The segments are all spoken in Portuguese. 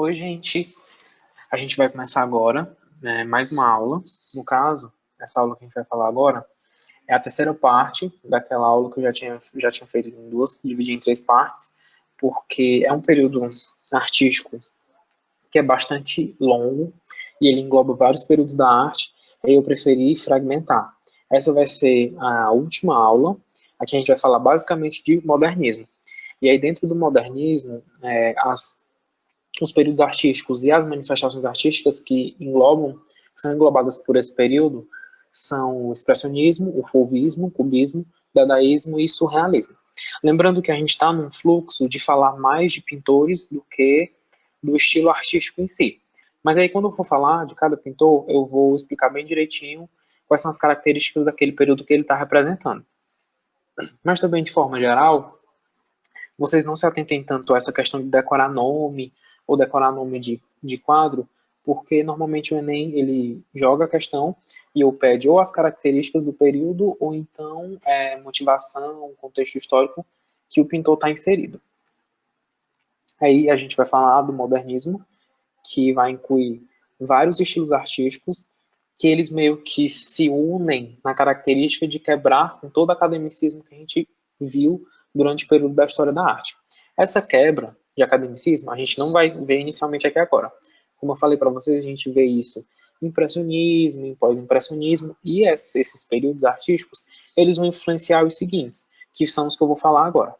Oi, gente. A gente vai começar agora, mais uma aula. No caso, essa aula que a gente vai falar agora é a terceira parte daquela aula que eu já tinha feito em duas, dividi em três partes, porque é um período artístico que é bastante longo e ele engloba vários períodos da arte, e eu preferi fragmentar. Essa vai ser a última aula. Aqui a gente vai falar basicamente de modernismo. E aí, dentro do modernismo, os períodos artísticos e as manifestações artísticas que são englobadas por esse período, são o expressionismo, o fauvismo, o cubismo, dadaísmo e surrealismo. Lembrando que a gente está num fluxo de falar mais de pintores do que do estilo artístico em si. Mas aí, quando eu for falar de cada pintor, eu vou explicar bem direitinho quais são as características daquele período que ele está representando. Mas também, de forma geral, vocês não se atentem tanto a essa questão de decorar nome ou decorar nome de quadro, porque normalmente o Enem ele joga a questão e ou pede ou as características do período ou então motivação, contexto histórico que o pintor está inserido. Aí a gente vai falar do modernismo, que vai incluir vários estilos artísticos que eles meio que se unem na característica de quebrar com todo o academicismo que a gente viu durante o período da história da arte. Essa quebra de academicismo a gente não vai ver inicialmente aqui agora. Como eu falei para vocês, a gente vê isso em impressionismo, em pós-impressionismo, e esses períodos artísticos, eles vão influenciar os seguintes, que são os que eu vou falar agora.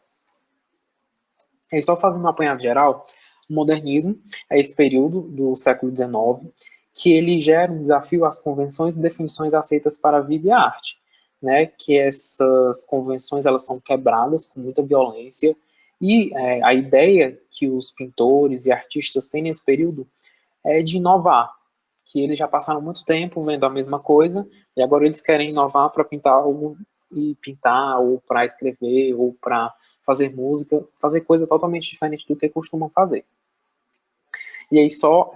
E só fazendo um apanhado geral, o modernismo é esse período do século XIX que ele gera um desafio às convenções e definições aceitas para a vida e a arte, né? Que essas convenções elas são quebradas com muita violência e a ideia que os pintores e artistas têm nesse período é de inovar, que eles já passaram muito tempo vendo a mesma coisa e agora eles querem inovar para pintar algo e pintar ou para escrever ou para fazer música, fazer coisa totalmente diferente do que costumam fazer. E aí só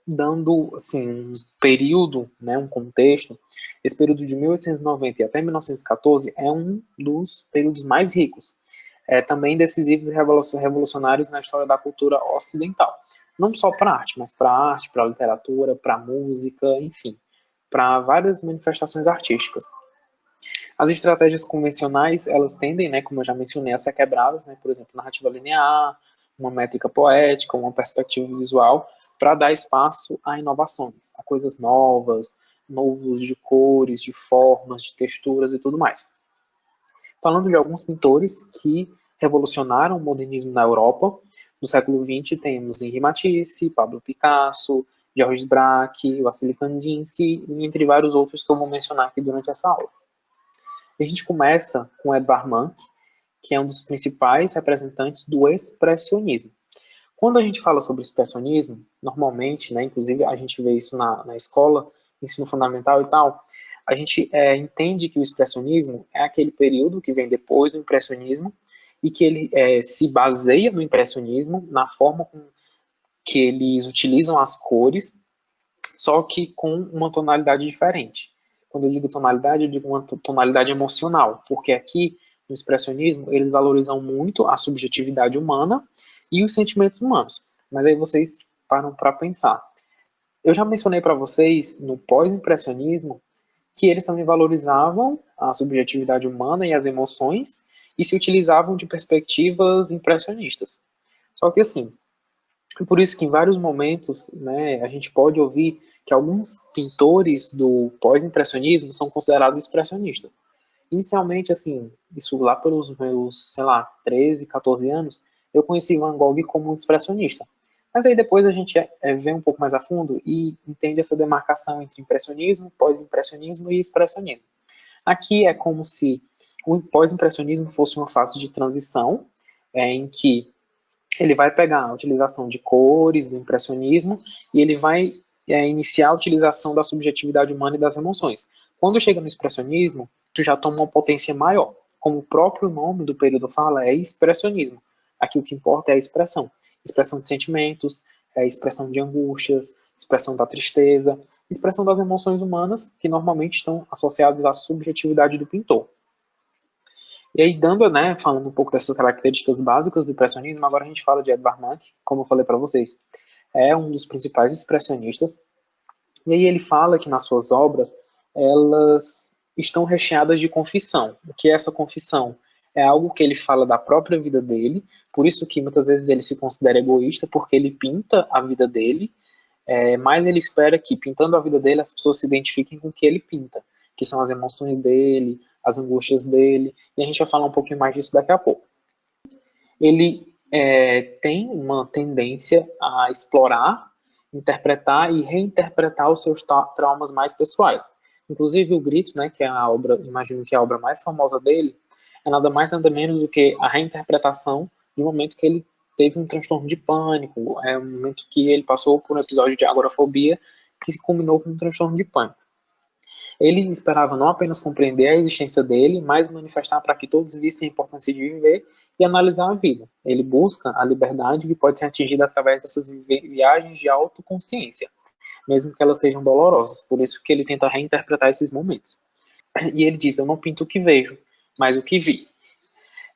dando assim um período, né, um contexto, esse período de 1890 até 1914 é um dos períodos mais ricos, também decisivos e revolucionários na história da cultura ocidental. Não só para arte, mas para arte, para literatura, para música, enfim, para várias manifestações artísticas. As estratégias convencionais, elas tendem, né, como eu já mencionei, a ser quebradas, né, por exemplo, narrativa linear, uma métrica poética, uma perspectiva visual, para dar espaço a inovações, a coisas novas, novos de cores, de formas, de texturas e tudo mais. Falando de alguns pintores que revolucionaram o modernismo na Europa, no século XX temos Henri Matisse, Pablo Picasso, Georges Braque, Wassily Kandinsky, entre vários outros que eu vou mencionar aqui durante essa aula. A gente começa com Edvard Munch, que é um dos principais representantes do expressionismo. Quando a gente fala sobre expressionismo, normalmente, né, inclusive a gente vê isso na escola, ensino fundamental e tal, a gente entende que o expressionismo é aquele período que vem depois do impressionismo e que ele se baseia no impressionismo, na forma com que eles utilizam as cores, só que com uma tonalidade diferente. Quando eu digo tonalidade, eu digo uma tonalidade emocional, porque aqui no expressionismo eles valorizam muito a subjetividade humana e os sentimentos humanos. Mas aí vocês param para pensar. Eu já mencionei para vocês no pós-impressionismo que eles também valorizavam a subjetividade humana e as emoções e se utilizavam de perspectivas impressionistas. Só que assim, por isso que em vários momentos, né, a gente pode ouvir que alguns pintores do pós-impressionismo são considerados expressionistas. Inicialmente, assim, isso lá pelos meus, sei lá, 13, 14 anos, eu conheci Van Gogh como um expressionista. Mas aí depois a gente vê um pouco mais a fundo e entende essa demarcação entre impressionismo, pós-impressionismo e expressionismo. Aqui é como se o pós-impressionismo fosse uma fase de transição, em que ele vai pegar a utilização de cores do impressionismo e ele vai iniciar a utilização da subjetividade humana e das emoções. Quando chega no expressionismo, isso já toma uma potência maior. Como o próprio nome do período fala, é expressionismo. Aqui o que importa é a expressão. Expressão de sentimentos, expressão de angústias, expressão da tristeza, expressão das emoções humanas que normalmente estão associadas à subjetividade do pintor. E aí, falando um pouco dessas características básicas do impressionismo, agora a gente fala de Edvard Munch, como eu falei para vocês. é um dos principais expressionistas. E aí ele fala que nas suas obras, elas estão recheadas de confissão. O que é essa confissão? É algo que ele fala da própria vida dele, por isso que muitas vezes ele se considera egoísta, porque ele pinta a vida dele, mas ele espera que, pintando a vida dele, as pessoas se identifiquem com o que ele pinta, que são as emoções dele, as angústias dele, e a gente vai falar um pouquinho mais disso daqui a pouco. Ele tem uma tendência a explorar, interpretar e reinterpretar os seus traumas mais pessoais. Inclusive o Grito, né, que é a obra, imagino que é a obra mais famosa dele, é nada mais nada menos do que a reinterpretação de um momento que ele teve um transtorno de pânico, é um momento que ele passou por um episódio de agorafobia que se culminou com um transtorno de pânico. Ele esperava não apenas compreender a existência dele, mas manifestar para que todos vissem a importância de viver e analisar a vida. Ele busca a liberdade que pode ser atingida através dessas viagens de autoconsciência, mesmo que elas sejam dolorosas. Por isso que ele tenta reinterpretar esses momentos. E ele diz, eu não pinto o que vejo, mas o que vi.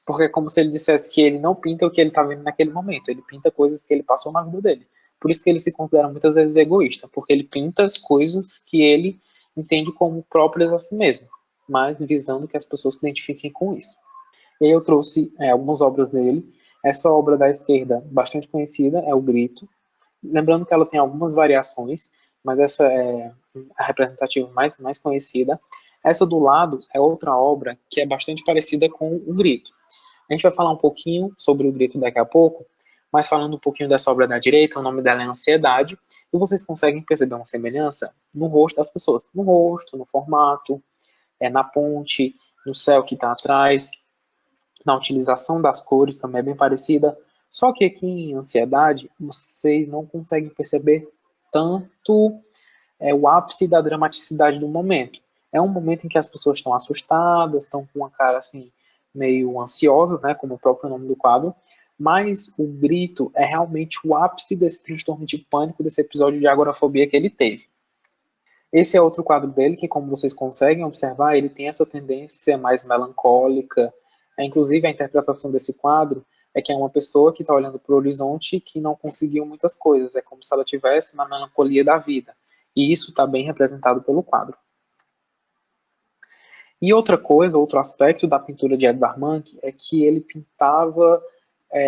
Porque é como se ele dissesse que ele não pinta o que ele está vendo naquele momento, ele pinta coisas que ele passou na vida dele. Por isso que ele se considera muitas vezes egoísta, porque ele pinta coisas que ele entende como próprias a si mesmo, mas visando que as pessoas se identifiquem com isso. E eu trouxe algumas obras dele. Essa obra da esquerda, bastante conhecida, é o Grito. Lembrando que ela tem algumas variações, mas essa é a representativa mais conhecida. Essa do lado é outra obra que é bastante parecida com o Grito. A gente vai falar um pouquinho sobre o Grito daqui a pouco, mas falando um pouquinho dessa obra da direita, o nome dela é Ansiedade, e vocês conseguem perceber uma semelhança no rosto das pessoas, no rosto, no formato, na ponte, no céu que está atrás, na utilização das cores também é bem parecida, só que aqui em Ansiedade, vocês não conseguem perceber tanto o ápice da dramaticidade do momento. É um momento em que as pessoas estão assustadas, estão com uma cara assim, meio ansiosa, né, como o próprio nome do quadro, mas o Grito é realmente o ápice desse transtorno de pânico, desse episódio de agorafobia que ele teve. Esse é outro quadro dele que, como vocês conseguem observar, ele tem essa tendência mais melancólica. Inclusive, a interpretação desse quadro é que é uma pessoa que está olhando para o horizonte que não conseguiu muitas coisas. É como se ela estivesse na melancolia da vida. E isso está bem representado pelo quadro. E outra coisa, outro aspecto da pintura de Edvard Munch é que ele pintava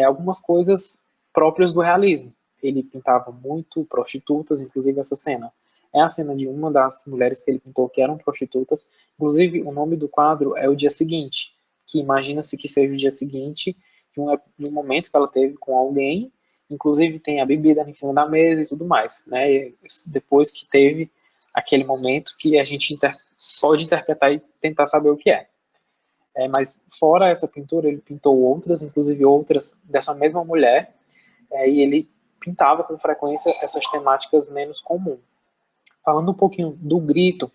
algumas coisas próprias do realismo. Ele pintava muito prostitutas, inclusive essa cena. É a cena de uma das mulheres que ele pintou que eram prostitutas. Inclusive, o nome do quadro é O Dia Seguinte, que imagina-se que seja o dia seguinte de um momento que ela teve com alguém. Inclusive, tem a bebida em cima da mesa e tudo mais. Né? Depois que teve aquele momento que a gente pode interpretar e tentar saber o que é. Mas fora essa pintura, ele pintou outras, inclusive outras dessa mesma mulher, e ele pintava com frequência essas temáticas menos comuns. Falando um pouquinho do Grito,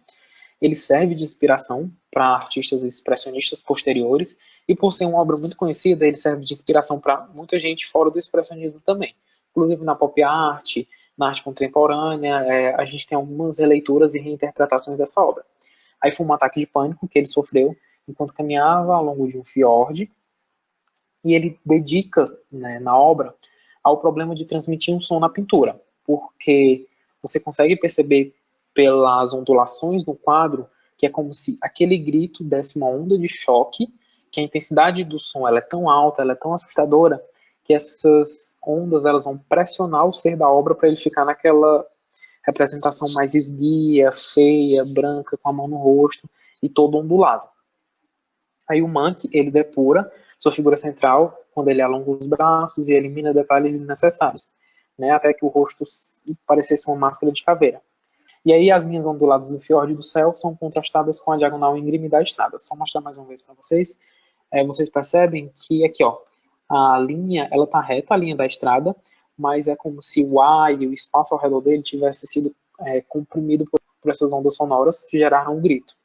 ele serve de inspiração para artistas expressionistas posteriores, e por ser uma obra muito conhecida, ele serve de inspiração para muita gente fora do expressionismo também. Inclusive na pop art, na arte contemporânea, a gente tem algumas releituras e reinterpretações dessa obra. Aí foi um ataque de pânico que ele sofreu enquanto caminhava ao longo de um fiord, e ele dedica, né, na obra ao problema de transmitir um som na pintura, porque você consegue perceber pelas ondulações do quadro que é como se aquele grito desse uma onda de choque, que a intensidade do som ela é tão alta, ela é tão assustadora, que essas ondas elas vão pressionar o ser da obra para ele ficar naquela representação mais esguia, feia, branca, com a mão no rosto e todo ondulado. Aí o Munch, ele depura sua figura central quando ele alonga os braços e elimina detalhes desnecessários, né, até que o rosto parecesse uma máscara de caveira. E aí as linhas onduladas do fiord do céu são contrastadas com a diagonal íngreme da estrada. Só mostrar mais uma vez para vocês. Vocês percebem que aqui, ó, a linha, ela tá reta, a linha da estrada, mas é como se o ar e o espaço ao redor dele tivesse sido comprimido por essas ondas sonoras que geraram um grito.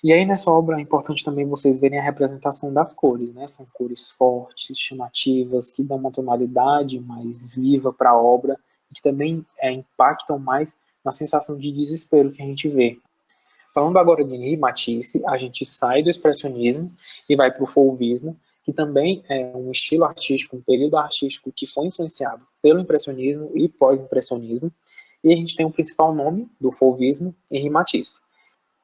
E aí nessa obra é importante também vocês verem a representação das cores, né? São cores fortes, chamativas, que dão uma tonalidade mais viva para a obra e que também impactam mais na sensação de desespero que a gente vê. Falando agora de Henri Matisse, a gente sai do expressionismo e vai para o fauvismo, que também é um estilo artístico, um período artístico que foi influenciado pelo impressionismo e pós-impressionismo. E a gente tem o principal nome do fauvismo, Henri Matisse.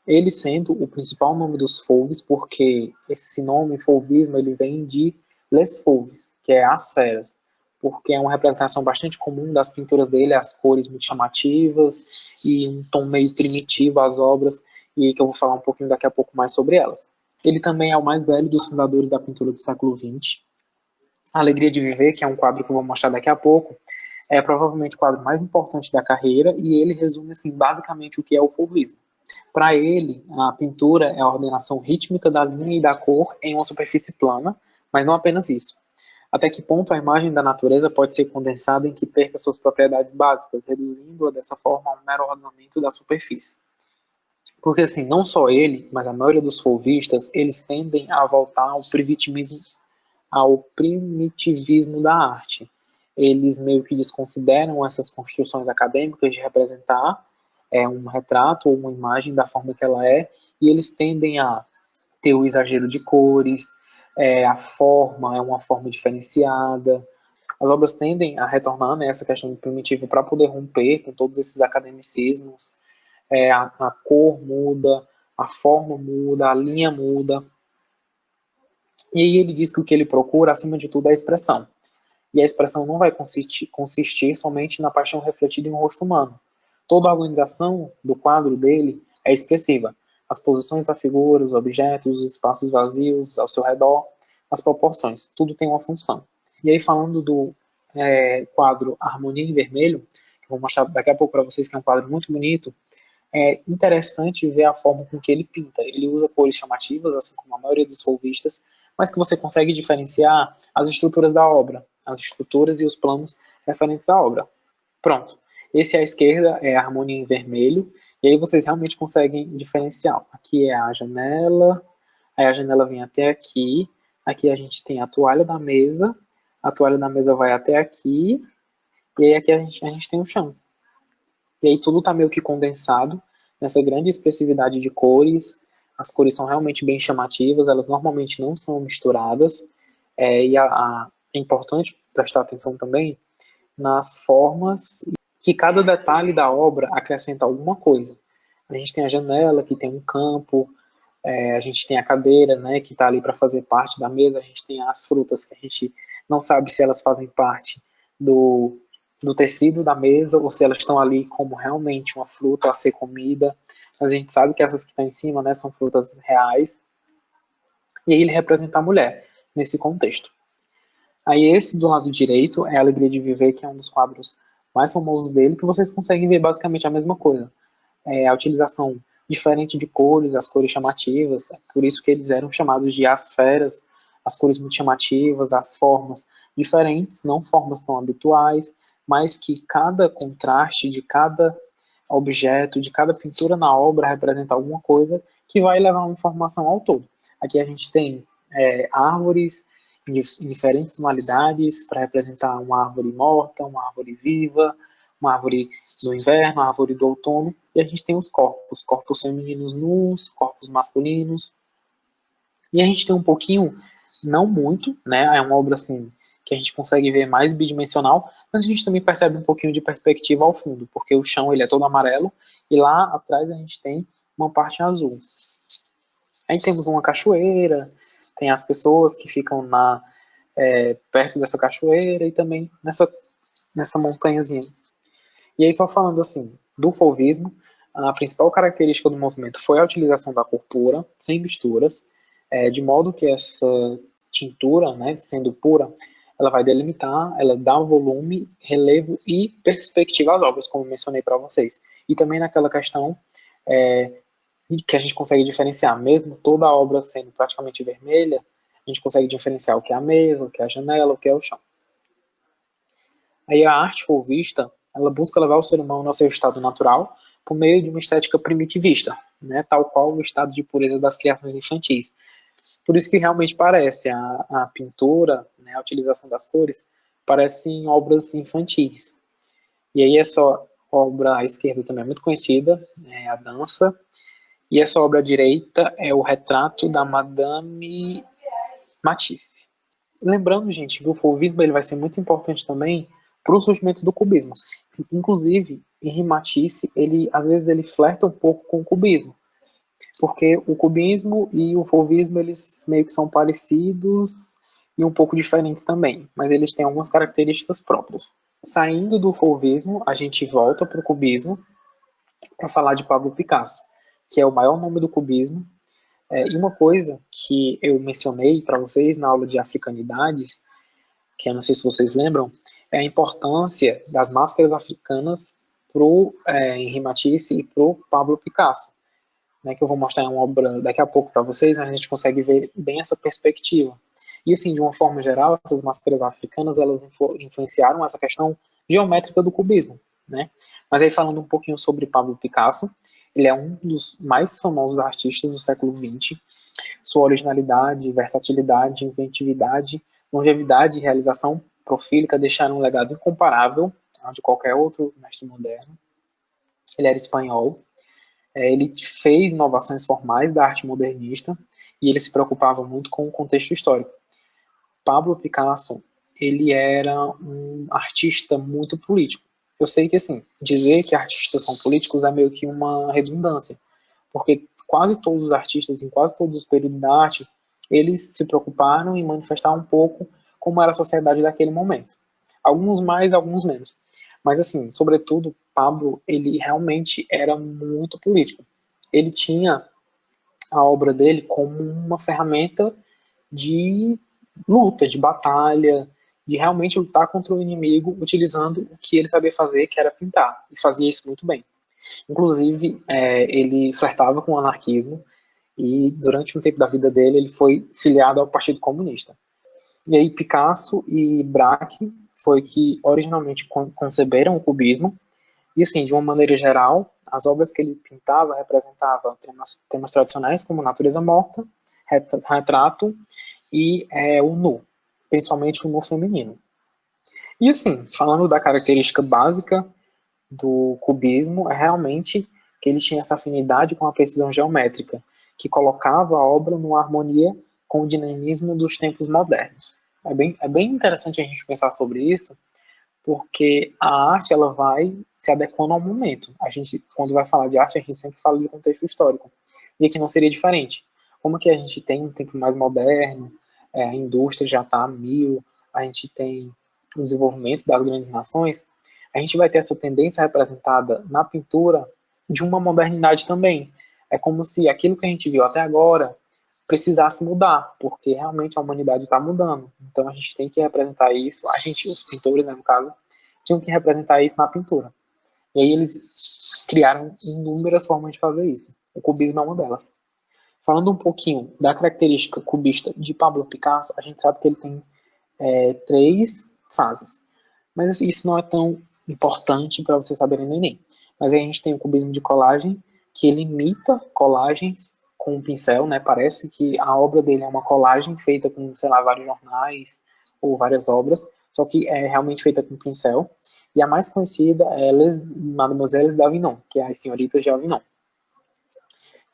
Ele sendo o principal nome dos fauves, porque esse nome fauvismo ele vem de les fauves, que é as feras, porque é uma representação bastante comum das pinturas dele, as cores muito chamativas e um tom meio primitivo às obras, e que eu vou falar um pouquinho daqui a pouco mais sobre elas. Ele também é o mais velho dos fundadores da pintura do século XX. A Alegria de Viver, que é um quadro que eu vou mostrar daqui a pouco, é provavelmente o quadro mais importante da carreira, e ele resume assim, basicamente o que é o fauvismo. Para ele, a pintura é a ordenação rítmica da linha e da cor em uma superfície plana, mas não apenas isso. Até que ponto a imagem da natureza pode ser condensada em que perca suas propriedades básicas, reduzindo-a dessa forma a um mero ordenamento da superfície. Porque assim, não só ele, mas a maioria dos fauvistas, eles tendem a voltar ao primitivismo da arte. Eles meio que desconsideram essas construções acadêmicas de representar um retrato ou uma imagem da forma que ela é, e eles tendem a ter o exagero de cores, a forma é uma forma diferenciada. As obras tendem a retornar nessa questão do primitivo para poder romper com todos esses academicismos. A cor muda, a forma muda, a linha muda. E aí ele diz que o que ele procura, acima de tudo, é a expressão. E a expressão não vai consistir somente na paixão refletida em um rosto humano. Toda a organização do quadro dele é expressiva. As posições da figura, os objetos, os espaços vazios ao seu redor, as proporções, tudo tem uma função. E aí falando do quadro Harmonia em Vermelho, que eu vou mostrar daqui a pouco para vocês, que é um quadro muito bonito, é interessante ver a forma com que ele pinta. Ele usa cores chamativas, assim como a maioria dos fauvistas, mas que você consegue diferenciar as estruturas da obra, as estruturas e os planos referentes à obra. Pronto. Esse à esquerda é a harmonia em vermelho, e aí vocês realmente conseguem diferenciar. Aqui é a janela, aí a janela vem até aqui a gente tem a toalha da mesa vai até aqui, e aí aqui a gente tem o chão. E aí tudo está meio que condensado nessa grande expressividade de cores. As cores são realmente bem chamativas, elas normalmente não são misturadas. É importante prestar atenção também nas formas, que cada detalhe da obra acrescenta alguma coisa. A gente tem a janela, que tem um campo, a gente tem a cadeira, né, que está ali para fazer parte da mesa, a gente tem as frutas, que a gente não sabe se elas fazem parte do, do tecido da mesa ou se elas estão ali como realmente uma fruta a ser comida. Mas a gente sabe que essas que estão em cima, né, são frutas reais. E aí ele representa a mulher nesse contexto. Aí esse do lado direito é a Alegria de Viver, que é um dos quadros mais famosos dele, que vocês conseguem ver basicamente a mesma coisa. A utilização diferente de cores, as cores chamativas, por isso que eles eram chamados de as feras, as cores muito chamativas, as formas diferentes, não formas tão habituais, mas que cada contraste de cada objeto, de cada pintura na obra representa alguma coisa que vai levar uma informação ao todo. Aqui a gente tem árvores em diferentes tonalidades para representar uma árvore morta, uma árvore viva, uma árvore do inverno, uma árvore do outono, e a gente tem os corpos femininos nus, corpos masculinos, e a gente tem um pouquinho, não muito, né, é uma obra assim que a gente consegue ver mais bidimensional, mas a gente também percebe um pouquinho de perspectiva ao fundo, porque o chão ele é todo amarelo, e lá atrás a gente tem uma parte azul. Aí temos uma cachoeira, tem as pessoas que ficam perto dessa cachoeira e também nessa montanhazinha. E aí, só falando assim, do fauvismo, a principal característica do movimento foi a utilização da cor pura, sem misturas, de modo que essa tintura, né, sendo pura, ela vai delimitar, ela dá volume, relevo e perspectiva às obras, como eu mencionei para vocês. E também naquela questão que a gente consegue diferenciar, mesmo toda a obra sendo praticamente vermelha, a gente consegue diferenciar o que é a mesa, o que é a janela, o que é o chão. Aí a arte fauvista, ela busca levar o ser humano ao seu estado natural por meio de uma estética primitivista, né, tal qual o estado de pureza das criações infantis. Por isso que realmente parece a pintura, né, a utilização das cores, parecem obras infantis. E aí essa obra à esquerda também é muito conhecida, a dança, e essa obra à direita é o retrato da Madame Matisse. Lembrando, gente, que o fauvismo ele vai ser muito importante também para o surgimento do cubismo. Inclusive, em Matisse, ele às vezes ele flerta um pouco com o cubismo, porque o cubismo e o fauvismo eles meio que são parecidos e um pouco diferentes também, mas eles têm algumas características próprias. Saindo do fauvismo, a gente volta para o cubismo para falar de Pablo Picasso, que é o maior nome do cubismo. E uma coisa que eu mencionei para vocês na aula de africanidades, que eu não sei se vocês lembram, é a importância das máscaras africanas pro Henri Matisse e para o Pablo Picasso, né, que eu vou mostrar em uma obra daqui a pouco para vocês, a gente consegue ver bem essa perspectiva. E assim, de uma forma geral, essas máscaras africanas, elas influenciaram essa questão geométrica do cubismo, né? Mas aí falando um pouquinho sobre Pablo Picasso, ele é um dos mais famosos artistas do século XX. Sua originalidade, versatilidade, inventividade, longevidade e realização profílica deixaram um legado incomparável ao de qualquer outro mestre moderno. Ele era espanhol, ele fez inovações formais da arte modernista e ele se preocupava muito com o contexto histórico. Pablo Picasso, ele era um artista muito político. Eu sei que, assim, dizer que artistas são políticos é meio que uma redundância, porque quase todos os artistas, em quase todos os períodos da arte, eles se preocuparam em manifestar um pouco como era a sociedade daquele momento. Alguns mais, alguns menos. Mas, assim, sobretudo, Pablo, ele realmente era muito político. Ele tinha a obra dele como uma ferramenta de luta, de batalha, de realmente lutar contra o inimigo utilizando o que ele sabia fazer, que era pintar, e fazia isso muito bem. Inclusive, ele flertava com o anarquismo e durante um tempo da vida dele ele foi filiado ao Partido Comunista. E aí Picasso e Braque foi que originalmente conceberam o cubismo e assim, de uma maneira geral, as obras que ele pintava representavam temas tradicionais como natureza morta, retrato e o nu, principalmente o nu feminino. E assim, falando da característica básica do cubismo, é realmente que ele tinha essa afinidade com a precisão geométrica, que colocava a obra numa harmonia com o dinamismo dos tempos modernos. É bem interessante a gente pensar sobre isso, porque a arte ela vai se adequando ao momento. A gente, quando vai falar de arte, a gente sempre fala de contexto histórico. E aqui não seria diferente. Como que a gente tem um tempo mais moderno, a indústria já está a mil, a gente tem o desenvolvimento das grandes nações, a gente vai ter essa tendência representada na pintura de uma modernidade também. É como se aquilo que a gente viu até agora precisasse mudar, porque realmente a humanidade está mudando. Então a gente tem que representar isso, a gente, os pintores, né, no caso, tinham que representar isso na pintura. E aí eles criaram inúmeras formas de fazer isso. O cubismo é uma delas. Falando um pouquinho da característica cubista de Pablo Picasso, a gente sabe que ele tem três fases. Mas isso não é tão importante para vocês saberem no Enem. Mas aí a gente tem o cubismo de colagem, que ele imita colagens com um pincel, né? Parece que a obra dele é uma colagem feita com, sei lá, vários jornais ou várias obras, só que é realmente feita com pincel. E a mais conhecida é Mademoiselle d'Avignon, que é as Senhoritas de Avignon,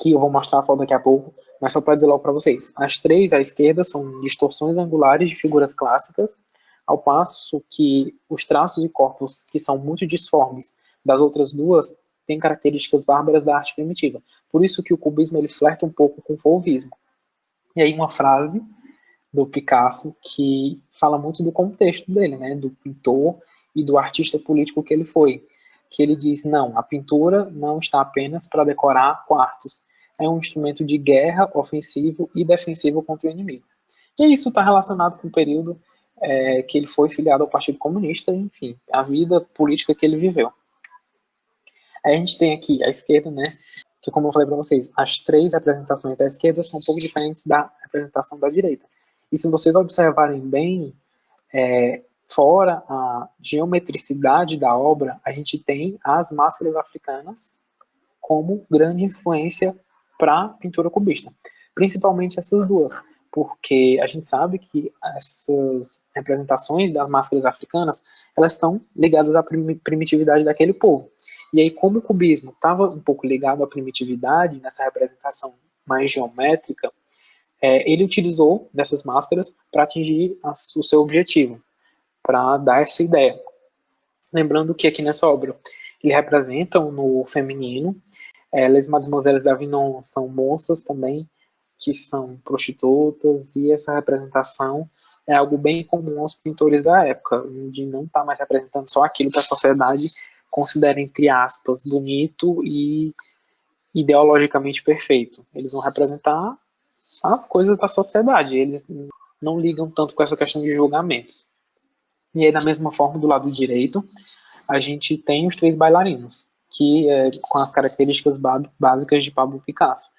que eu vou mostrar a foto daqui a pouco, mas só para dizer logo para vocês. As três à esquerda são distorções angulares de figuras clássicas, ao passo que os traços de corpos que são muito disformes das outras duas têm características bárbaras da arte primitiva. Por isso que o cubismo ele flerta um pouco com o fauvismo. E aí uma frase do Picasso que fala muito do contexto dele, né, do pintor e do artista político que ele foi, que ele diz, não, a pintura não está apenas para decorar quartos, é um instrumento de guerra ofensivo e defensivo contra o inimigo. E isso está relacionado com o período que ele foi filiado ao Partido Comunista, enfim, a vida política que ele viveu. Aí a gente tem aqui a esquerda, né, que como eu falei para vocês, as três representações da esquerda são um pouco diferentes da representação da direita. E se vocês observarem bem, fora a geometricidade da obra, a gente tem as máscaras africanas como grande influência para a pintura cubista. Principalmente essas duas, porque a gente sabe que essas representações das máscaras africanas, elas estão ligadas à primitividade daquele povo. E aí, como o cubismo estava um pouco ligado à primitividade, nessa representação mais geométrica, Ele utilizou dessas máscaras para atingir o seu objetivo, para dar essa ideia. Lembrando que aqui nessa obra ele representa no feminino, Les Mademoiselles d'Avignon são moças também que são prostitutas, e essa representação é algo bem comum aos pintores da época, de não estar mais representando só aquilo que a sociedade considera, entre aspas, bonito e ideologicamente perfeito. Eles vão representar as coisas da sociedade, eles não ligam tanto com essa questão de julgamentos. E aí, da mesma forma, do lado direito, a gente tem os três bailarinos, que com as características básicas de Pablo Picasso,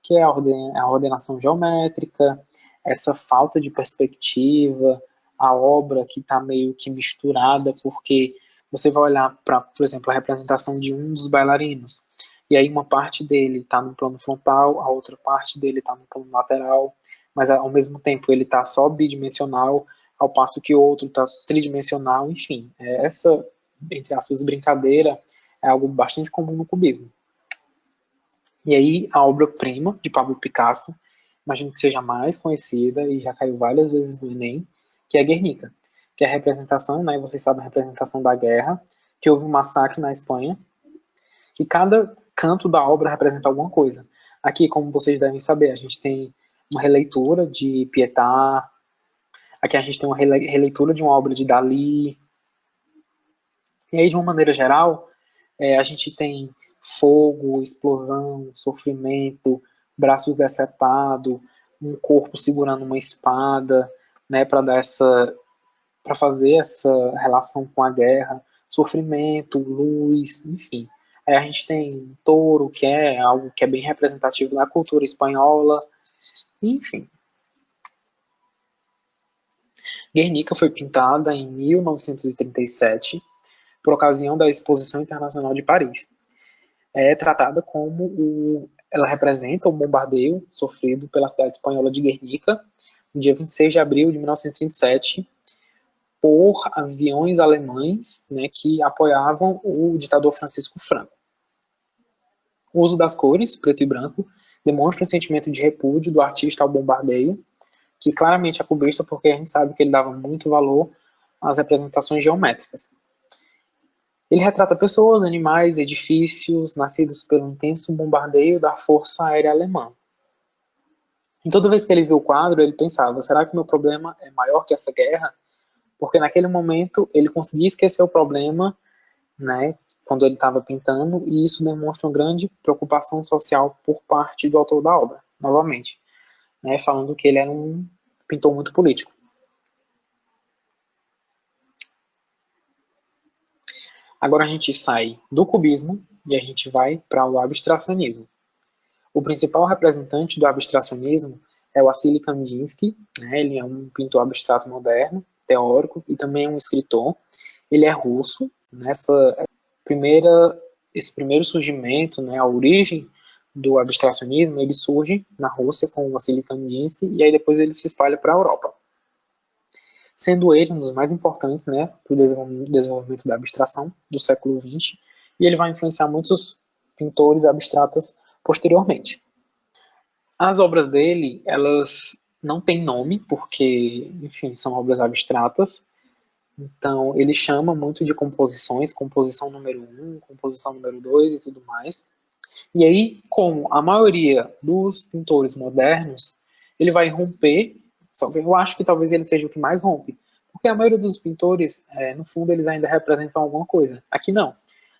que é a ordenação geométrica, essa falta de perspectiva, a obra que está meio que misturada, porque você vai olhar para, por exemplo, a representação de um dos bailarinos, e aí uma parte dele está no plano frontal, a outra parte dele está no plano lateral, mas ao mesmo tempo ele está só bidimensional, ao passo que o outro está tridimensional, enfim. Essa, entre aspas, brincadeira é algo bastante comum no cubismo. E aí, a obra-prima de Pablo Picasso, imagino que seja mais conhecida e já caiu várias vezes no Enem, que é Guernica, que é a representação, né, vocês sabem, a representação da guerra, que houve um massacre na Espanha, e cada canto da obra representa alguma coisa. Aqui, como vocês devem saber, a gente tem uma releitura de Pietà, aqui a gente tem uma releitura de uma obra de Dalí, e aí, de uma maneira geral, a gente tem fogo, explosão, sofrimento, braços decepados, um corpo segurando uma espada, né, para fazer essa relação com a guerra, sofrimento, luz, enfim. Aí a gente tem um touro, que é algo que é bem representativo da cultura espanhola, enfim. Guernica foi pintada em 1937 por ocasião da Exposição Internacional de Paris. É tratada como ela representa o bombardeio sofrido pela cidade espanhola de Guernica no dia 26 de abril de 1937 por aviões alemães, né, que apoiavam o ditador Francisco Franco. O uso das cores, preto e branco, demonstra um sentimento de repúdio do artista ao bombardeio, que claramente é cubista porque a gente sabe que ele dava muito valor às representações geométricas. Ele retrata pessoas, animais, edifícios, nascidos pelo intenso bombardeio da Força Aérea Alemã. E toda vez que ele viu o quadro, ele pensava, será que meu problema é maior que essa guerra? Porque naquele momento ele conseguia esquecer o problema, né, quando ele estava pintando, e isso demonstra uma grande preocupação social por parte do autor da obra, novamente, né, falando que ele era um pintor muito político. Agora a gente sai do cubismo e a gente vai para o abstracionismo. O principal representante do abstracionismo é o Wassily Kandinsky, né? Ele é um pintor abstrato moderno, teórico e também é um escritor. Ele é russo. Esse primeiro surgimento, né, a origem do abstracionismo, ele surge na Rússia com o Wassily Kandinsky e aí depois ele se espalha para a Europa. Sendo ele um dos mais importantes, né, para o desenvolvimento da abstração do século XX, e ele vai influenciar muitos pintores abstratos posteriormente. As obras dele, elas não têm nome, porque, enfim, são obras abstratas, então ele chama muito de composições, composição número 1, composição número 2 e tudo mais. E aí, como a maioria dos pintores modernos, ele vai romper. Eu acho que talvez ele seja o que mais rompe, porque a maioria dos pintores, no fundo, eles ainda representam alguma coisa. Aqui não.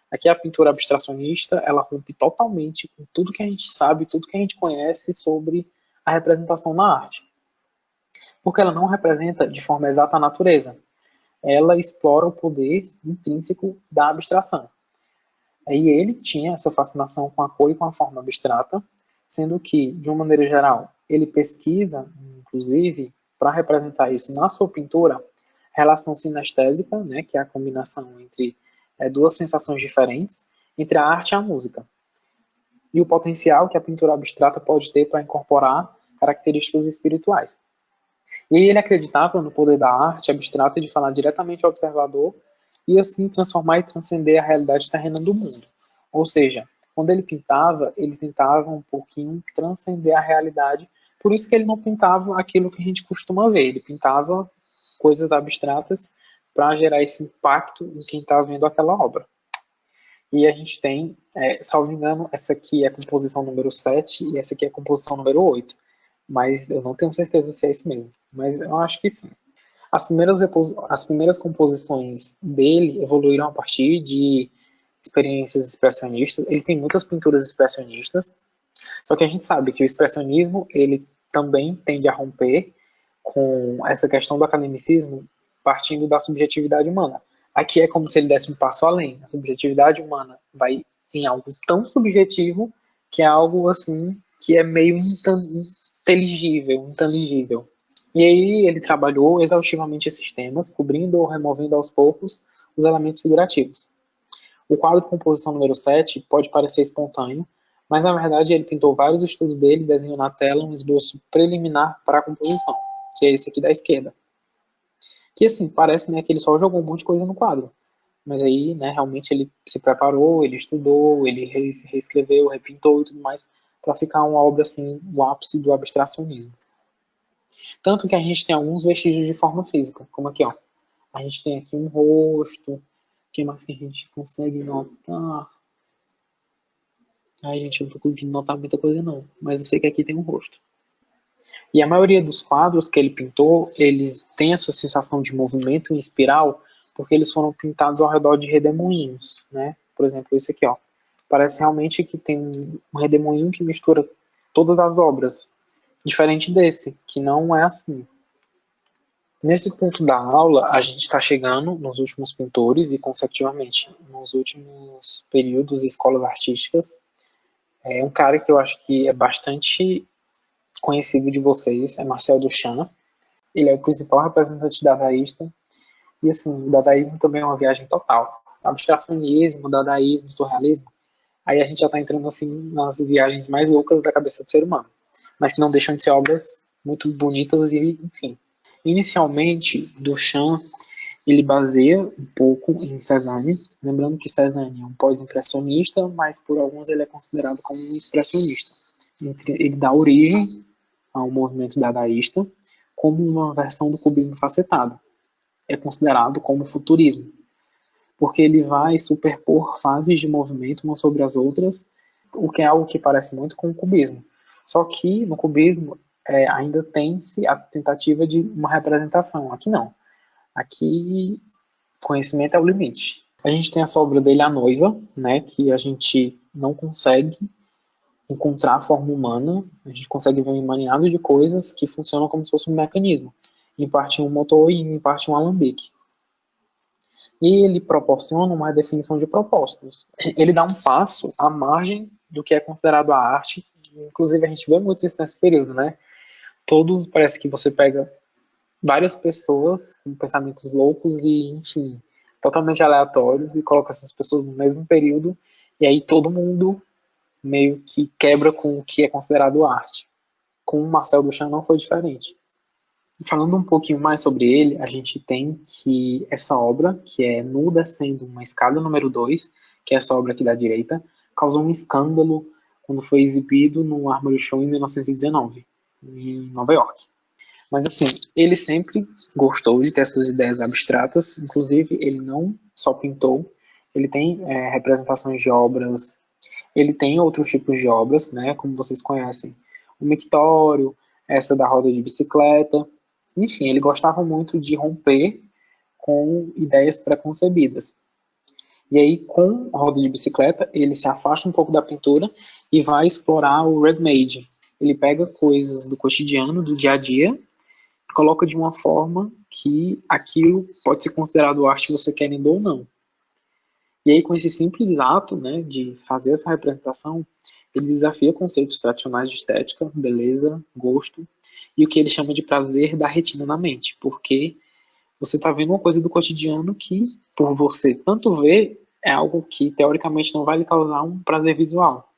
Aqui a pintura abstracionista, ela rompe totalmente com tudo que a gente sabe, tudo que a gente conhece sobre a representação na arte. Porque ela não representa de forma exata a natureza. Ela explora o poder intrínseco da abstração. Aí ele tinha essa fascinação com a cor e com a forma abstrata, sendo que, de uma maneira geral, ele pesquisa, inclusive, para representar isso na sua pintura, relação sinestésica, né, que é a combinação entre duas sensações diferentes, entre a arte e a música. E o potencial que a pintura abstrata pode ter para incorporar características espirituais. E aí ele acreditava no poder da arte abstrata de falar diretamente ao observador e assim transformar e transcender a realidade terrena do mundo. Ou seja, quando ele pintava, ele tentava um pouquinho transcender a realidade Por isso que ele não pintava aquilo que a gente costuma ver, ele pintava coisas abstratas para gerar esse impacto em quem está vendo aquela obra. E a gente tem, salvo engano, essa aqui é a composição número 7 e essa aqui é a composição número 8. Mas eu não tenho certeza se é isso mesmo. Mas eu acho que sim. As primeiras composições dele evoluíram a partir de experiências expressionistas. Ele tem muitas pinturas expressionistas, só que a gente sabe que o expressionismo ele também tende a romper com essa questão do academicismo partindo da subjetividade humana. Aqui é como se ele desse um passo além. A subjetividade humana vai em algo tão subjetivo que é algo assim que é meio intangível. E aí ele trabalhou exaustivamente esses temas, cobrindo ou removendo aos poucos os elementos figurativos. O quadro de composição número 7 pode parecer espontâneo, mas na verdade ele pintou vários estudos dele e desenhou na tela um esboço preliminar para a composição, que é esse aqui da esquerda. Que assim, parece, né, que ele só jogou um monte de coisa no quadro. Mas aí, né, realmente ele se preparou, ele estudou, ele reescreveu, repintou e tudo mais, para ficar uma obra assim, o ápice do abstracionismo. Tanto que a gente tem alguns vestígios de forma física, como aqui, ó. A gente tem aqui um rosto, o que mais que a gente consegue notar? Ai, gente, eu não tô conseguindo notar muita coisa não, mas eu sei que aqui tem um rosto. E a maioria dos quadros que ele pintou, eles têm essa sensação de movimento em espiral, porque eles foram pintados ao redor de redemoinhos, né? Por exemplo, esse aqui, ó. Parece realmente que tem um redemoinho que mistura todas as obras, diferente desse, que não é assim. Nesse ponto da aula, a gente está chegando nos últimos pintores e, consecutivamente, nos últimos períodos e escolas artísticas. É um cara que eu acho que é bastante conhecido de vocês, é Marcel Duchamp. Ele é o principal representante dadaísta. E, assim, o dadaísmo também é uma viagem total. Abstracionismo, dadaísmo, surrealismo. Aí a gente já está entrando, assim, nas viagens mais loucas da cabeça do ser humano. Mas que não deixam de ser obras muito bonitas e, enfim. Inicialmente, Duchamp ele baseia um pouco em Cézanne, lembrando que Cézanne é um pós-impressionista, mas por alguns ele é considerado como um expressionista. Ele dá origem ao movimento dadaísta como uma versão do cubismo facetado. É considerado como futurismo, porque ele vai superpor fases de movimento umas sobre as outras, o que é algo que parece muito com o cubismo. Só que no cubismo ainda tem-se a tentativa de uma representação. Aqui não. Aqui, conhecimento é o limite. A gente tem essa obra dele, A Noiva, né, que a gente não consegue encontrar a forma humana, a gente consegue ver um emaranhado de coisas que funcionam como se fosse um mecanismo. Em parte um motor e em parte um alambique. E ele proporciona uma definição de propósitos. Ele dá um passo à margem do que é considerado a arte. Inclusive, a gente vê muito isso nesse período, né? Parece que você pega várias pessoas com pensamentos loucos e, enfim, totalmente aleatórios e coloca essas pessoas no mesmo período e aí todo mundo meio que quebra com o que é considerado arte. Com o Marcel Duchamp não foi diferente. Falando um pouquinho mais sobre ele, a gente tem que essa obra, que é Nu Descendo uma Escada número 2, que é essa obra aqui da direita, causou um escândalo quando foi exibido no Armory Show em 1919, em Nova York. Mas assim, ele sempre gostou de ter essas ideias abstratas, inclusive ele não só pintou, ele tem representações de obras, ele tem outros tipos de obras, né, como vocês conhecem, o mictório, essa da roda de bicicleta, enfim, ele gostava muito de romper com ideias preconcebidas. E aí, com a roda de bicicleta, ele se afasta um pouco da pintura e vai explorar o ready-made. Ele pega coisas do cotidiano, do dia a dia, coloca de uma forma que aquilo pode ser considerado arte, você querendo ou não. E aí, com esse simples ato, né, de fazer essa representação, ele desafia conceitos tradicionais de estética, beleza, gosto, e o que ele chama de prazer da retina na mente, porque você está vendo uma coisa do cotidiano que, por você tanto ver, é algo que, teoricamente, não vai lhe causar um prazer visual.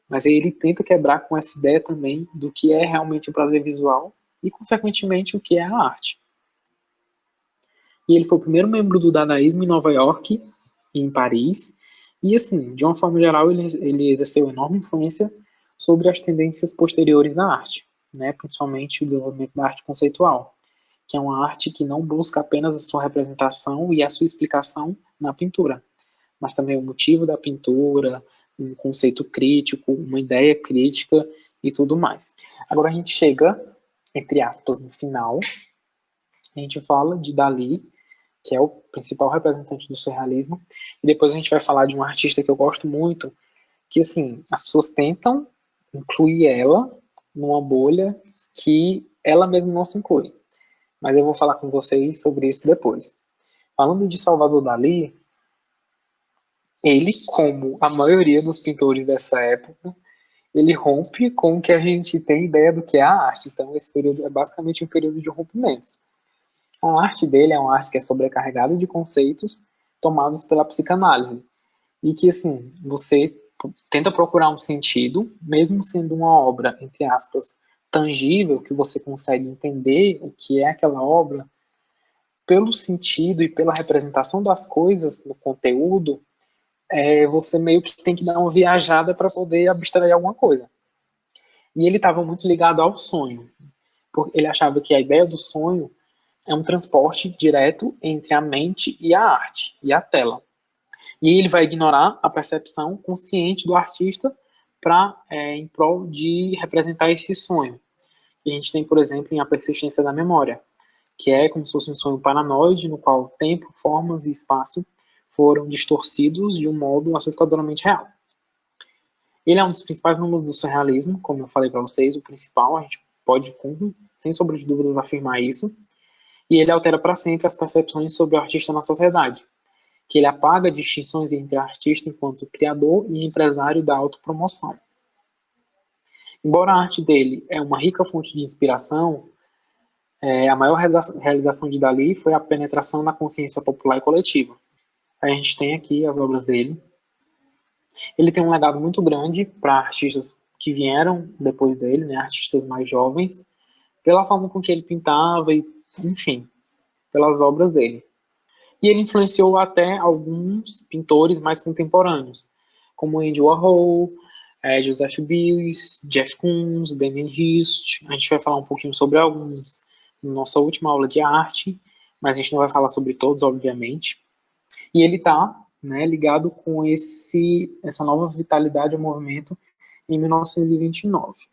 Mas aí ele tenta quebrar com essa ideia também do que é realmente o prazer visual e, consequentemente, o que é a arte. E ele foi o primeiro membro do dadaísmo em Nova York e em Paris. E, assim, de uma forma geral, ele exerceu enorme influência sobre as tendências posteriores na arte. né, principalmente o desenvolvimento da arte conceitual, que é uma arte que não busca apenas a sua representação e a sua explicação na pintura, mas também o motivo da pintura, um conceito crítico, uma ideia crítica e tudo mais. Agora a gente chega, entre aspas, no final, a gente fala de Dalí, que é o principal representante do surrealismo, e depois a gente vai falar de um artista que eu gosto muito, que assim, as pessoas tentam incluir ela numa bolha que ela mesma não se inclui. Mas eu vou falar com vocês sobre isso depois. Falando de Salvador Dalí, ele, como a maioria dos pintores dessa época, ele rompe com o que a gente tem ideia do que é a arte. Então, esse período é basicamente um período de rompimentos. A arte dele é uma arte que é sobrecarregada de conceitos tomados pela psicanálise. E que, assim, você tenta procurar um sentido, mesmo sendo uma obra, entre aspas, tangível, que você consegue entender o que é aquela obra, pelo sentido e pela representação das coisas no conteúdo, você meio que tem que dar uma viajada para poder abstrair alguma coisa. E ele estava muito ligado ao sonho, porque ele achava que a ideia do sonho é um transporte direto entre a mente e a arte, e a tela. E ele vai ignorar a percepção consciente do artista em prol de representar esse sonho. E a gente tem, por exemplo, em A Persistência da Memória, que é como se fosse um sonho paranoide, no qual tempo, formas e espaço foram distorcidos de um modo assustadoramente real. Ele é um dos principais nomes do surrealismo, como eu falei para vocês, o principal, a gente pode, sem sombra de dúvidas, afirmar isso, e ele altera para sempre as percepções sobre o artista na sociedade, que ele apaga distinções entre artista enquanto criador e empresário da autopromoção. Embora a arte dele é uma rica fonte de inspiração, a maior realização de Dalí foi a penetração na consciência popular e coletiva. A gente tem aqui as obras dele. Ele tem um legado muito grande para artistas que vieram depois dele, né, artistas mais jovens, pela forma com que ele pintava e, enfim, pelas obras dele. E ele influenciou até alguns pintores mais contemporâneos, como Andy Warhol, Joseph Beuys, Jeff Koons, Damien Hirst. A gente vai falar um pouquinho sobre alguns na nossa última aula de arte, mas a gente não vai falar sobre todos, obviamente. E ele está, né, ligado com essa nova vitalidade ao movimento em 1929.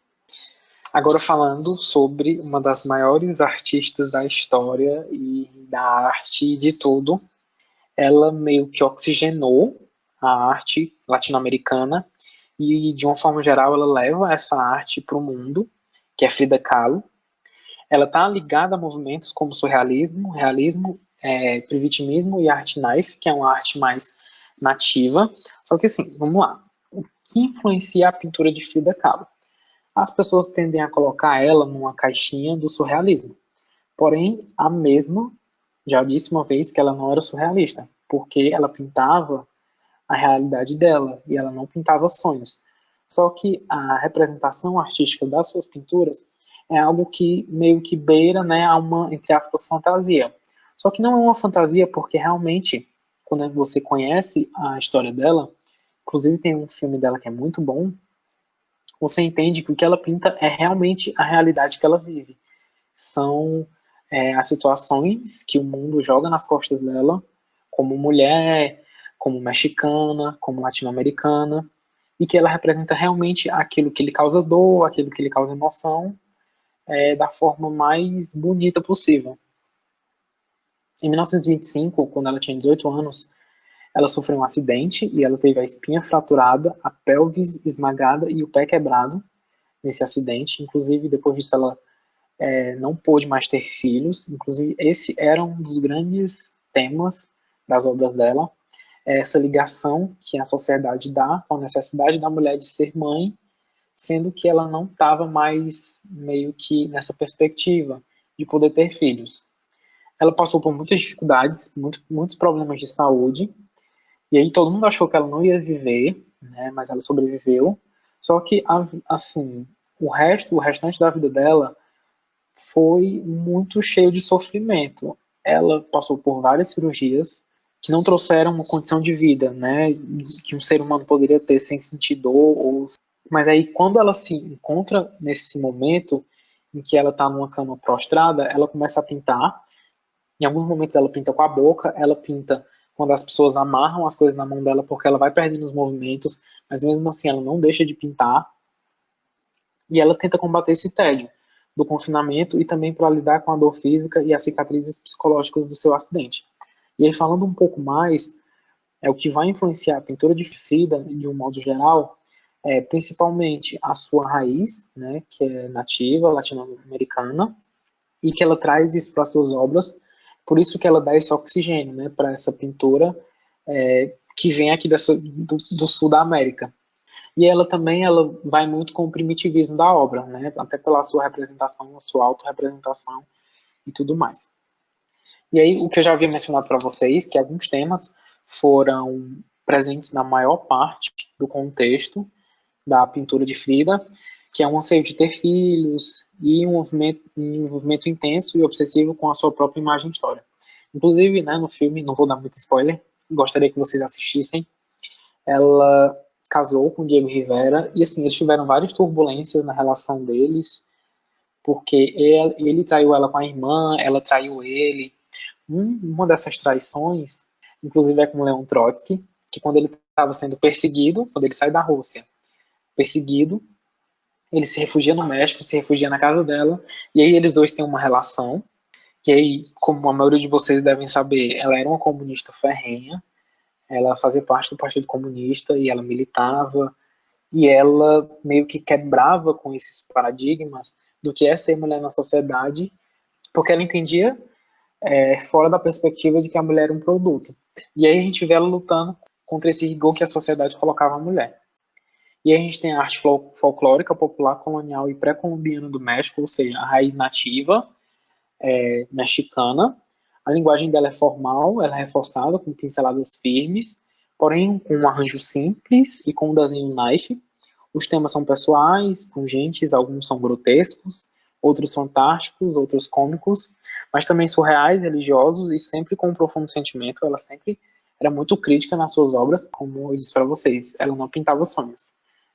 Agora falando sobre uma das maiores artistas da história e da arte de tudo, ela meio que oxigenou a arte latino-americana e, de uma forma geral, ela leva essa arte para o mundo, que é Frida Kahlo. Ela está ligada a movimentos como surrealismo, realismo, privitimismo e art knife, que é uma arte mais nativa. Só que assim, vamos lá. O que influencia a pintura de Frida Kahlo? As pessoas tendem a colocar ela numa caixinha do surrealismo. Porém, a mesma já disse uma vez que ela não era surrealista, porque ela pintava a realidade dela e ela não pintava sonhos. Só que a representação artística das suas pinturas é algo que meio que beira, né, a uma, entre aspas, fantasia. Só que não é uma fantasia porque realmente, quando você conhece a história dela, inclusive tem um filme dela que é muito bom, você entende que o que ela pinta é realmente a realidade que ela vive. São as situações que o mundo joga nas costas dela, como mulher, como mexicana, como latino-americana, e que ela representa realmente aquilo que lhe causa dor, aquilo que lhe causa emoção, da forma mais bonita possível. Em 1925, quando ela tinha 18 anos, ela sofreu um acidente e ela teve a espinha fraturada, a pelvis esmagada e o pé quebrado nesse acidente. Inclusive, depois disso, ela não pôde mais ter filhos. Inclusive, esse era um dos grandes temas das obras dela, essa ligação que a sociedade dá com a necessidade da mulher de ser mãe, sendo que ela não estava mais meio que nessa perspectiva de poder ter filhos. Ela passou por muitas dificuldades, muitos problemas de saúde, e aí todo mundo achou que ela não ia viver, né, mas ela sobreviveu. Só que, assim, o restante da vida dela foi muito cheio de sofrimento. Ela passou por várias cirurgias que não trouxeram uma condição de vida, né, que um ser humano poderia ter sem sentir dor. Mas aí, quando ela se encontra nesse momento em que ela está numa cama prostrada, ela começa a pintar. Em alguns momentos ela pinta com a boca, ela pinta quando as pessoas amarram as coisas na mão dela, porque ela vai perdendo os movimentos, mas mesmo assim ela não deixa de pintar. E ela tenta combater esse tédio do confinamento e também para lidar com a dor física e as cicatrizes psicológicas do seu acidente. E aí, falando um pouco mais, o que vai influenciar a pintura de Frida, de um modo geral, é principalmente a sua raiz, né, que é nativa, latino-americana, e que ela traz isso para as suas obras, por isso que ela dá esse oxigênio, né, para essa pintora que vem aqui do sul da América. E ela também ela vai muito com o primitivismo da obra, né, até pela sua representação, a sua autorrepresentação e tudo mais. E aí, o que eu já havia mencionado para vocês, que alguns temas foram presentes na maior parte do contexto da pintura de Frida, que é um anseio de ter filhos e um envolvimento intenso e obsessivo com a sua própria imagem e história. Inclusive, né, no filme, não vou dar muito spoiler, gostaria que vocês assistissem, ela casou com Diego Rivera e assim, eles tiveram várias turbulências na relação deles, porque ele traiu ela com a irmã, ela traiu ele. Uma dessas traições, inclusive, é com Leon Trotsky, que quando ele estava sendo perseguido, quando ele sai da Rússia, perseguido, ele se refugia no México, se refugia na casa dela, e aí eles dois têm uma relação, que aí, como a maioria de vocês devem saber, ela era uma comunista ferrenha, ela fazia parte do Partido Comunista e ela militava, e ela meio que quebrava com esses paradigmas do que é ser mulher na sociedade, porque ela entendia fora da perspectiva de que a mulher era um produto. E aí a gente vê ela lutando contra esse rigor que a sociedade colocava a mulher. E aí a gente tem a arte folclórica, popular, colonial e pré-colombiana do México, ou seja, a raiz nativa mexicana. A linguagem dela é formal, ela é reforçada com pinceladas firmes, porém com um arranjo simples e com um desenho knife. Os temas são pessoais, pungentes, alguns são grotescos, outros fantásticos, outros cômicos, mas também surreais, religiosos e sempre com um profundo sentimento. Ela sempre era muito crítica nas suas obras, como eu disse para vocês, ela não pintava sonhos,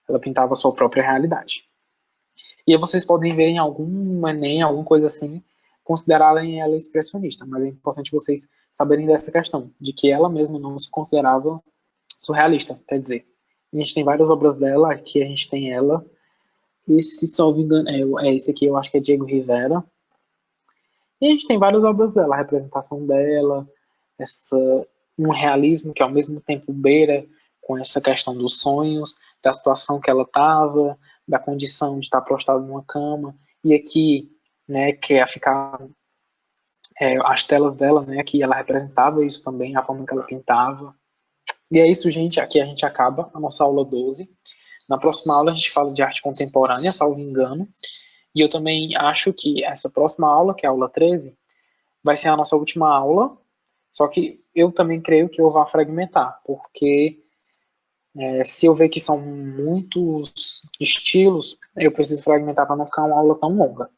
ela pintava a sua própria realidade. E aí vocês podem ver em algum Enem, alguma coisa assim, considerarem ela expressionista, mas é importante vocês saberem dessa questão, de que ela mesma não se considerava surrealista, quer dizer. A gente tem várias obras dela, aqui a gente tem ela, e se salvo engano, esse aqui eu acho que é Diego Rivera, e a gente tem várias obras dela, a representação dela, essa, um realismo que ao mesmo tempo beira com essa questão dos sonhos, da situação que ela estava, da condição de estar prostrada numa cama, e aqui, né, que é ficar as telas dela, né, que ela representava isso também, a forma que ela pintava. E é isso, gente, aqui a gente acaba a nossa aula 12. Na próxima aula a gente fala de arte contemporânea, salvo engano, e eu também acho que essa próxima aula, que é a aula 13, vai ser a nossa última aula, só que eu também creio que eu vá fragmentar, porque se eu ver que são muitos estilos, eu preciso fragmentar para não ficar uma aula tão longa.